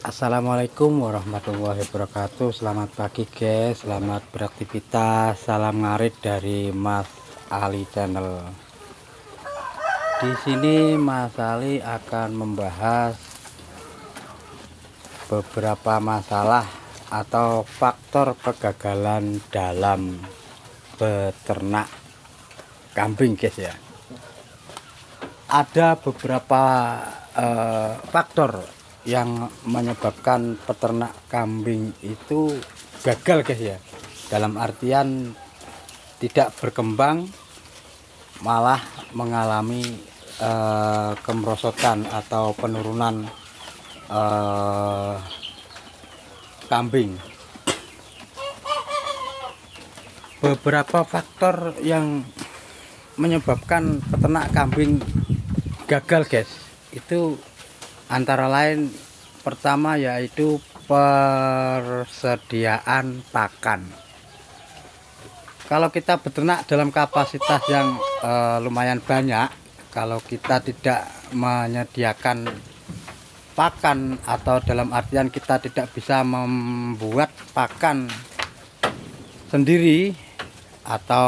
Assalamualaikum warahmatullahi wabarakatuh. Selamat pagi guys, selamat beraktivitas. Salam ngarit dari Mas Ali Channel. Di sini Mas Ali akan membahas beberapa masalah atau faktor kegagalan dalam beternak kambing guys ya. Ada beberapa faktor yang menyebabkan peternak kambing itu gagal guys ya, dalam artian tidak berkembang, malah mengalami kemerosotan atau penurunan kambing. Beberapa faktor yang menyebabkan peternak kambing gagal guys, itu antara lain pertama yaitu persediaan pakan. Kalau kita beternak dalam kapasitas yang lumayan banyak, kalau kita tidak menyediakan pakan atau dalam artian kita tidak bisa membuat pakan sendiri atau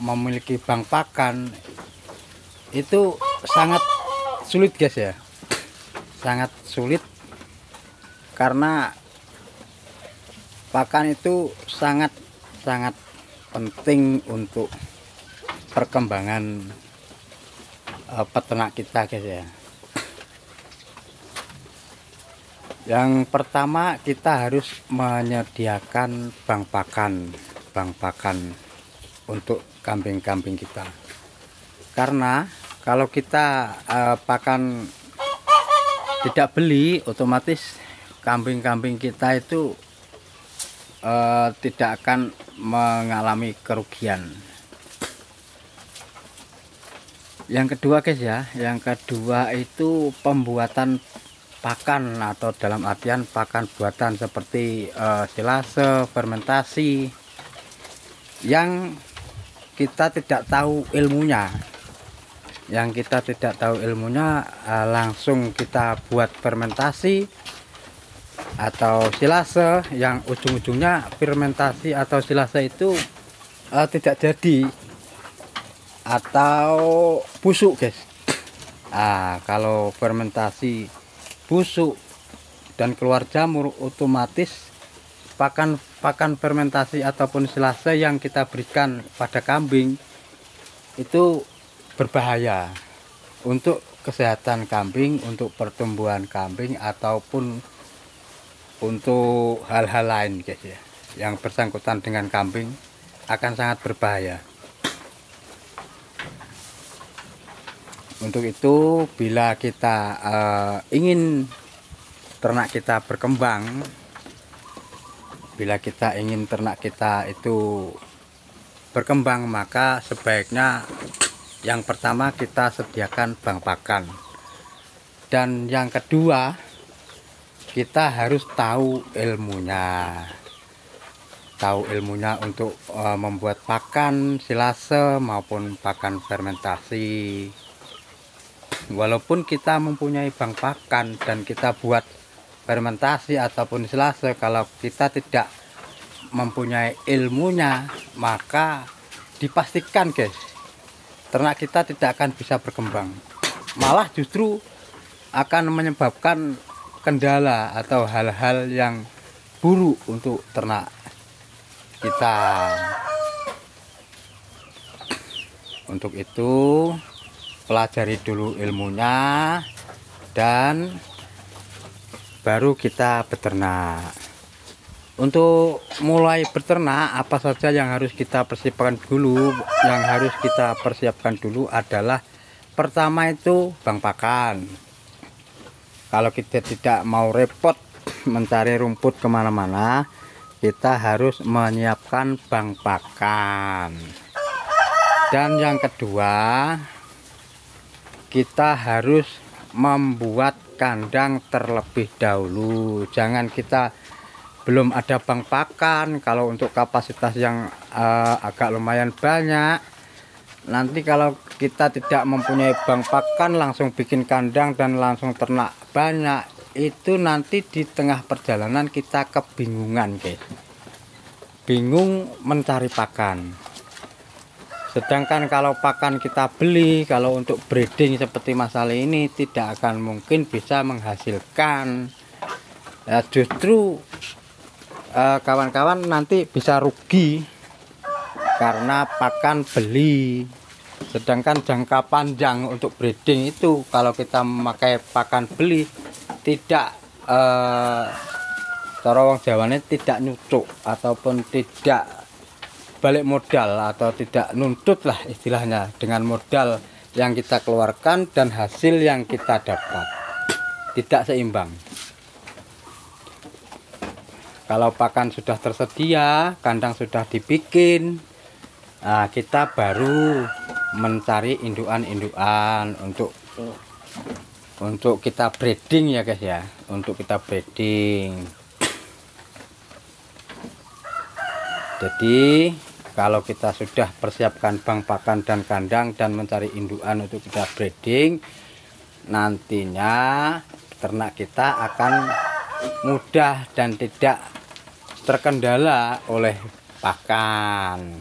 memiliki bank pakan, itu sangat sulit guys ya. Sangat sulit karena pakan itu sangat penting untuk perkembangan peternak kita guys ya. Yang pertama, kita harus menyediakan bank pakan untuk kambing-kambing kita, karena kalau kita pakan tidak beli, otomatis kambing-kambing kita itu tidak akan mengalami kerugian. Yang kedua guys ya, yang kedua itu pembuatan pakan atau dalam artian pakan buatan seperti silase, fermentasi, yang kita tidak tahu ilmunya. Langsung kita buat fermentasi atau silase, yang ujung-ujungnya fermentasi atau silase itu tidak jadi atau busuk guys. Kalau fermentasi busuk dan keluar jamur, otomatis pakan fermentasi ataupun silase yang kita berikan pada kambing itu berbahaya untuk kesehatan kambing, untuk pertumbuhan kambing, ataupun untuk hal-hal lain guys ya, yang bersangkutan dengan kambing akan sangat berbahaya. Untuk itu, bila kita ingin ternak kita berkembang, bila kita ingin ternak kita itu berkembang, maka sebaiknya yang pertama kita sediakan bank pakan, dan yang kedua kita harus tahu ilmunya untuk membuat pakan silase maupun pakan fermentasi. Walaupun kita mempunyai bank pakan dan kita buat fermentasi ataupun silase, kalau kita tidak mempunyai ilmunya, maka dipastikan guys, ternak kita tidak akan bisa berkembang, malah justru akan menyebabkan kendala atau hal-hal yang buruk untuk ternak kita. Untuk itu, pelajari dulu ilmunya dan baru kita beternak. Untuk mulai beternak, apa saja yang harus kita persiapkan dulu? Yang harus kita persiapkan dulu adalah pertama itu bank pakan. Kalau kita tidak mau repot mencari rumput kemana-mana, kita harus menyiapkan bank pakan. Dan yang kedua, kita harus membuat kandang terlebih dahulu. Jangan kita belum ada bank pakan, kalau untuk kapasitas yang agak lumayan banyak, nanti kalau kita tidak mempunyai bank pakan langsung bikin kandang dan langsung ternak banyak, itu nanti di tengah perjalanan kita kebingungan guys, bingung mencari pakan. Sedangkan kalau pakan kita beli, kalau untuk breeding seperti masalah ini tidak akan mungkin bisa menghasilkan. Ya, justru kawan-kawan nanti bisa rugi karena pakan beli. Sedangkan jangka panjang untuk breeding itu kalau kita memakai pakan beli tidak cara wong Jawane tidak nyucuk ataupun tidak balik modal atau tidak nuntut lah istilahnya dengan modal yang kita keluarkan dan hasil yang kita dapat tidak seimbang. Kalau pakan sudah tersedia, kandang sudah dibikin, nah kita baru mencari indukan-indukan untuk kita breeding ya guys ya, untuk kita breeding. Jadi kalau kita sudah persiapkan bank pakan dan kandang dan mencari indukan untuk kita breeding, nantinya ternak kita akan mudah dan tidak terkendala oleh pakan.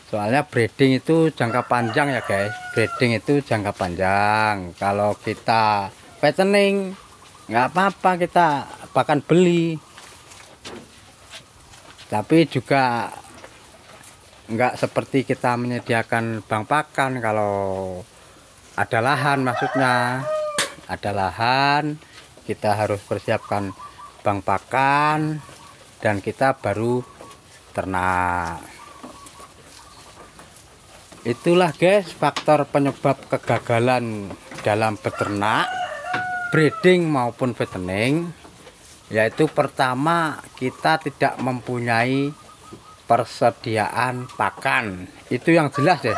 Soalnya breeding itu jangka panjang ya guys, breeding itu jangka panjang. Kalau kita fattening nggak apa-apa, kita pakan beli, tapi juga nggak seperti kita menyediakan bank pakan. Kalau ada lahan, maksudnya ada lahan, kita harus persiapkan bank pakan dan kita baru ternak. Itulah guys faktor penyebab kegagalan dalam beternak, breeding maupun fattening, yaitu pertama kita tidak mempunyai persediaan pakan. Itu yang jelas ya,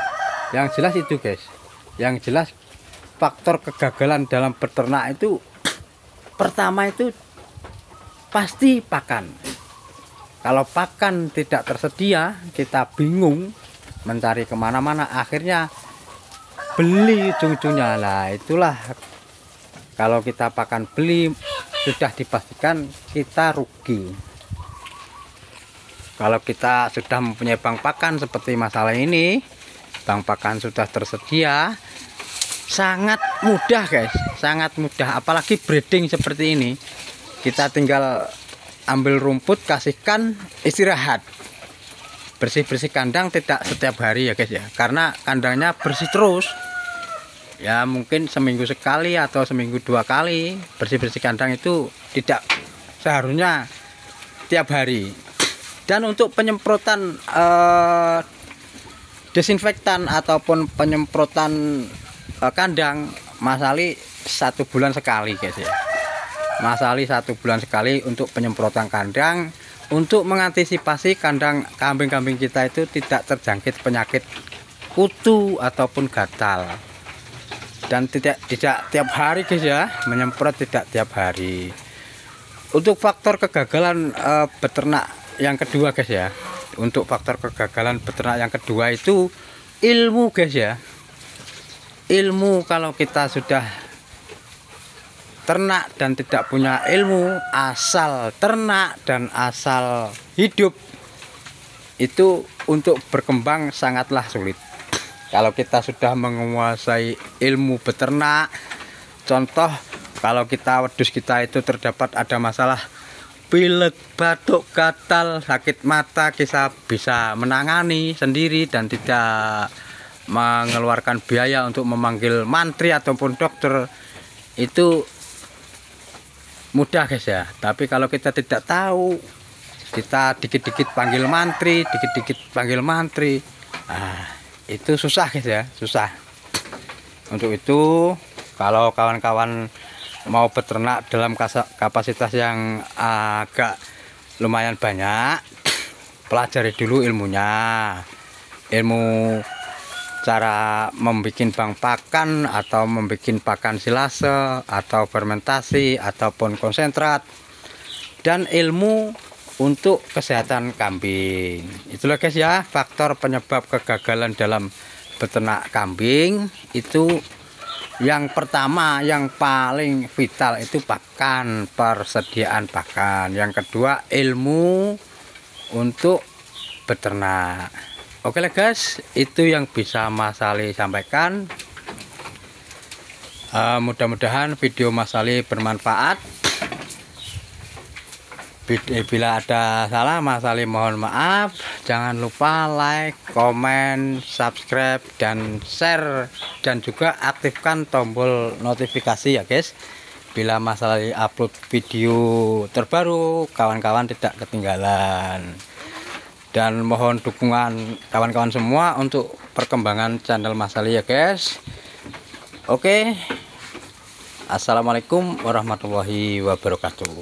yang jelas itu guys, yang jelas faktor kegagalan dalam beternak itu pertama itu pasti pakan. Kalau pakan tidak tersedia, kita bingung mencari kemana-mana, akhirnya beli ujung-ujungnya. Lah itulah, kalau kita pakan beli sudah dipastikan kita rugi. Kalau kita sudah mempunyai bank pakan seperti masalah ini, bank pakan sudah tersedia, sangat mudah guys, sangat mudah. Apalagi breeding seperti ini, kita tinggal ambil rumput, kasihkan, istirahat. Bersih-bersih kandang tidak setiap hari ya guys ya, karena kandangnya bersih terus ya, mungkin seminggu sekali atau seminggu 2 kali. Bersih-bersih kandang itu tidak seharusnya tiap hari. Dan untuk penyemprotan desinfektan ataupun penyemprotan kandang, masali 1 bulan sekali guys ya, masali 1 bulan sekali untuk penyemprotan kandang, untuk mengantisipasi kandang kambing-kambing kita itu tidak terjangkit penyakit kutu ataupun gatal. Dan tidak tiap hari guys ya, menyemprot tidak tiap hari. Untuk faktor kegagalan beternak yang kedua guys ya, untuk faktor kegagalan beternak yang kedua itu ilmu guys ya. Ilmu, kalau kita sudah ternak dan tidak punya ilmu, asal ternak dan asal hidup, itu untuk berkembang sangatlah sulit. Kalau kita sudah menguasai ilmu beternak, contoh kalau wedus kita itu terdapat ada masalah pilek, batuk, gatal, sakit mata, kita bisa menangani sendiri dan tidak mengeluarkan biaya untuk memanggil mantri ataupun dokter. Itu mudah guys ya. Tapi kalau kita tidak tahu, kita dikit-dikit panggil mantri, dikit-dikit panggil mantri, itu susah guys ya, susah. Untuk itu kalau kawan-kawan mau beternak dalam kapasitas yang agak lumayan banyak, pelajari dulu ilmunya, ilmu cara membuat bank pakan atau membuat pakan silase atau fermentasi ataupun konsentrat, dan ilmu untuk kesehatan kambing. Itulah guys ya faktor penyebab kegagalan dalam beternak kambing. Itu Yang pertama, yang paling vital itu pakan, persediaan pakan. Yang kedua, ilmu untuk beternak. Oke lah guys, itu yang bisa Mas Ali sampaikan. Mudah-mudahan video Mas Ali bermanfaat. Bila ada salah, Mas Ali mohon maaf. Jangan lupa like, komen, subscribe, dan share, dan juga aktifkan tombol notifikasi ya guys. Bila Mas Ali upload video terbaru, kawan-kawan tidak ketinggalan. Dan mohon dukungan kawan-kawan semua untuk perkembangan channel Mas Ali ya guys. Oke, assalamualaikum warahmatullahi wabarakatuh.